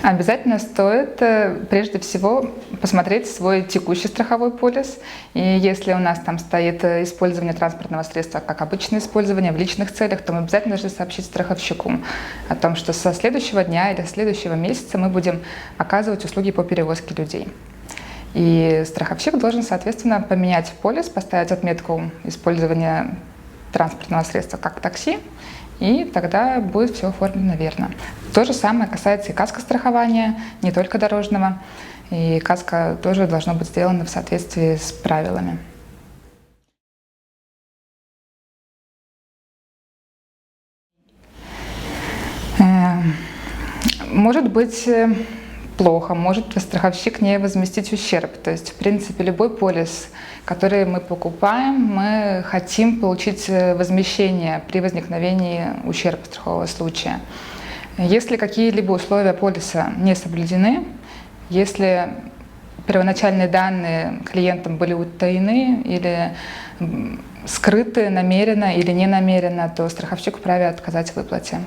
Обязательно стоит прежде всего посмотреть свой текущий страховой полис. И если у нас там стоит использование транспортного средства как обычное использование в личных целях, то мы обязательно должны сообщить страховщику о том, что со следующего дня или следующего месяца мы будем оказывать услуги по перевозке людей. И страховщик должен, соответственно, поменять полис, поставить отметку использования транспортного средства как такси, и тогда будет все оформлено верно. То же самое касается и каскострахования, не только дорожного. И каско тоже должно быть сделано в соответствии с правилами. Может быть плохо, может страховщик не возместить ущерб. То есть, в принципе, любой полис, который мы покупаем, мы хотим получить возмещение при возникновении ущерба страхового случая. Если какие-либо условия полиса не соблюдены, если первоначальные данные клиентам были утаены или скрыты намеренно или не намеренно, то страховщик вправе отказать в выплате.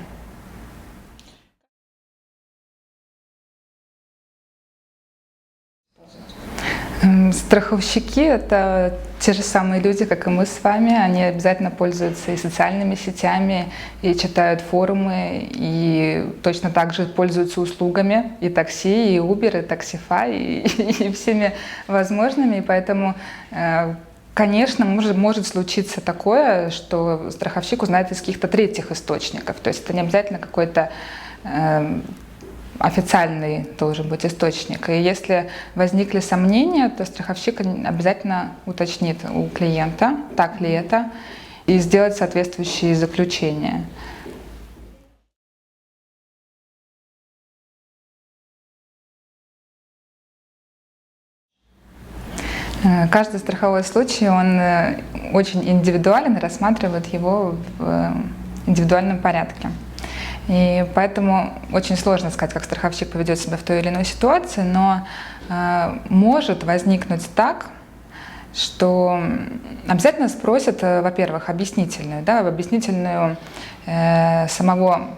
Страховщики — это те же самые люди, как и мы с вами. Они обязательно пользуются и социальными сетями, и читают форумы, и точно так же пользуются услугами и такси, и Uber, и Taxify, и всеми возможными. И поэтому, конечно, может случиться такое, что страховщик узнает из каких-то третьих источников. То есть это не обязательно какой-то официальный должен быть источник. И если возникли сомнения, то страховщик обязательно уточнит у клиента, так ли это, и сделает соответствующие заключения. Каждый страховой случай, он очень индивидуален, и рассматривает его в индивидуальном порядке. И поэтому очень сложно сказать, как страховщик поведет себя в той или иной ситуации, но может возникнуть так, что обязательно спросят, во-первых, объяснительную самого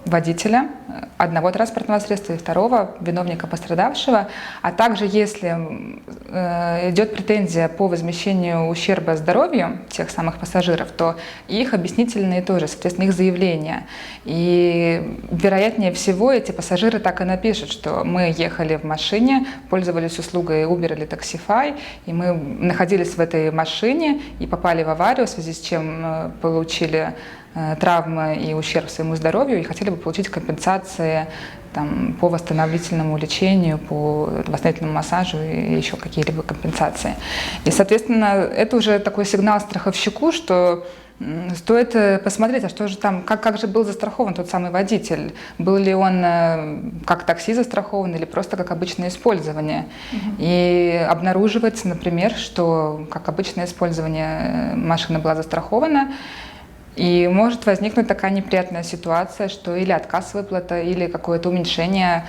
водителя одного транспортного средства и второго, виновника пострадавшего, а также если идет претензия по возмещению ущерба здоровью тех самых пассажиров, то их объяснительные тоже, соответственно, их заявления. И вероятнее всего эти пассажиры так и напишут, что мы ехали в машине, пользовались услугой Uber или Taxify, и мы находились в этой машине и попали в аварию, в связи с чем получили травмы и ущерб своему здоровью, и хотели бы получить компенсации по восстановительному лечению, по восстановительному массажу и еще какие-либо компенсации. И, соответственно, это уже такой сигнал страховщику, что стоит посмотреть, а что же там, как же был застрахован тот самый водитель. Был ли он как такси застрахован или просто как обычное использование. И обнаруживается, например, что как обычное использование машина была застрахована, и может возникнуть такая неприятная ситуация, что или отказ выплата, или какое-то уменьшение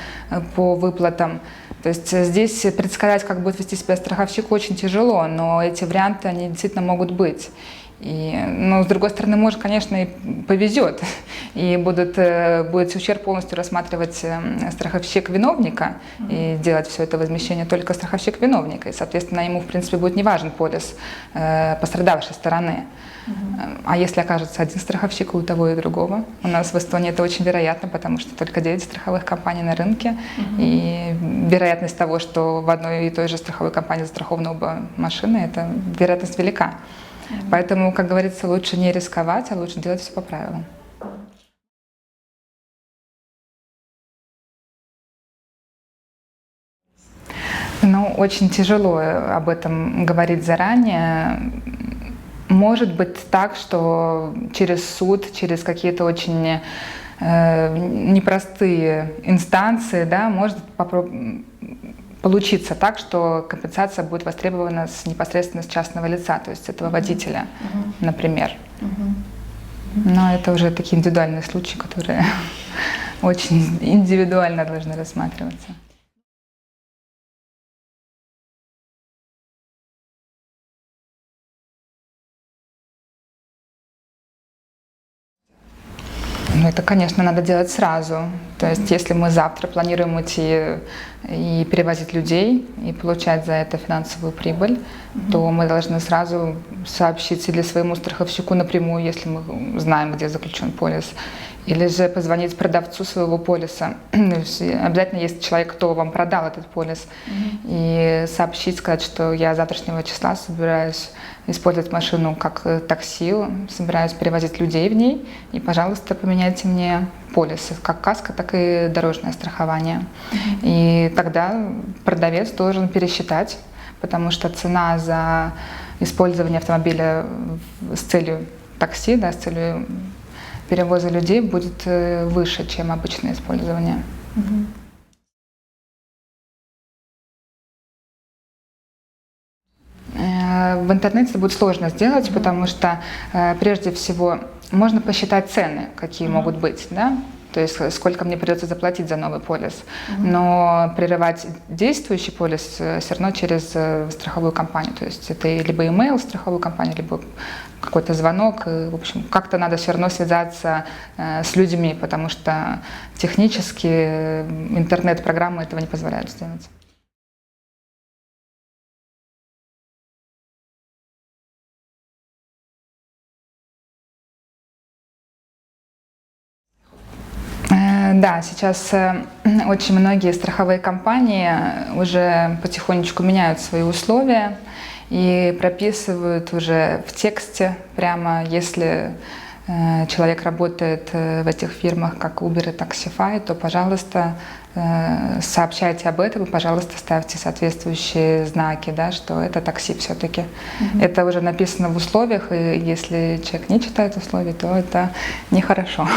по выплатам. То есть здесь предсказать, как будет вести себя страховщик, очень тяжело, но эти варианты, они действительно могут быть. Но с другой стороны, может, конечно, и повезет, и будет ущерб полностью рассматривать страховщик виновника и делать все это возмещение только страховщик виновника. И, соответственно, ему, в принципе, будет не важен полис пострадавшей стороны. А если окажется один страховщик у того и другого? У нас в Эстонии это очень вероятно, потому что только 9 страховых компаний на рынке, и вероятность того, что в одной и той же страховой компании застрахованы оба машины, эта вероятность велика. Поэтому, как говорится, лучше не рисковать, а лучше делать все по правилам. Очень тяжело об этом говорить заранее. Может быть так, что через суд, через какие-то очень непростые инстанции, может получиться так, что компенсация будет востребована непосредственно с частного лица, то есть этого водителя, например. Но это уже такие индивидуальные случаи, которые очень индивидуально должны рассматриваться. Ну, это, конечно, надо делать сразу. То есть, если мы завтра планируем идти и перевозить людей, и получать за это финансовую прибыль, то мы должны сразу сообщить или своему страховщику напрямую, если мы знаем, где заключен полис, или же позвонить продавцу своего полиса. Обязательно есть человек, кто вам продал этот полис, и сообщить, сказать, что я с завтрашнего числа собираюсь использовать машину как такси, собираюсь перевозить людей в ней, и, пожалуйста, поменяйте мне полисы, как каска, так и дорожное страхование. И тогда продавец должен пересчитать, потому что цена за использование автомобиля с целью такси, да, с целью перевоза людей будет выше, чем обычное использование. В интернете это будет сложно сделать, потому что прежде всего можно посчитать цены, какие могут быть, да? То есть сколько мне придется заплатить за новый полис. Но прерывать действующий полис все равно через страховую компанию. То есть это либо email в страховую компанию, либо какой-то звонок. И, в общем, как-то надо все равно связаться с людьми, потому что технически интернет-программы этого не позволяют сделать. Да, сейчас очень многие страховые компании уже потихонечку меняют свои условия и прописывают уже в тексте прямо, если человек работает в этих фирмах, как Uber и Taxify, то, пожалуйста, сообщайте об этом и, пожалуйста, ставьте соответствующие знаки, да, что это такси все-таки. Это уже написано в условиях, и если человек не читает условия, то это нехорошо.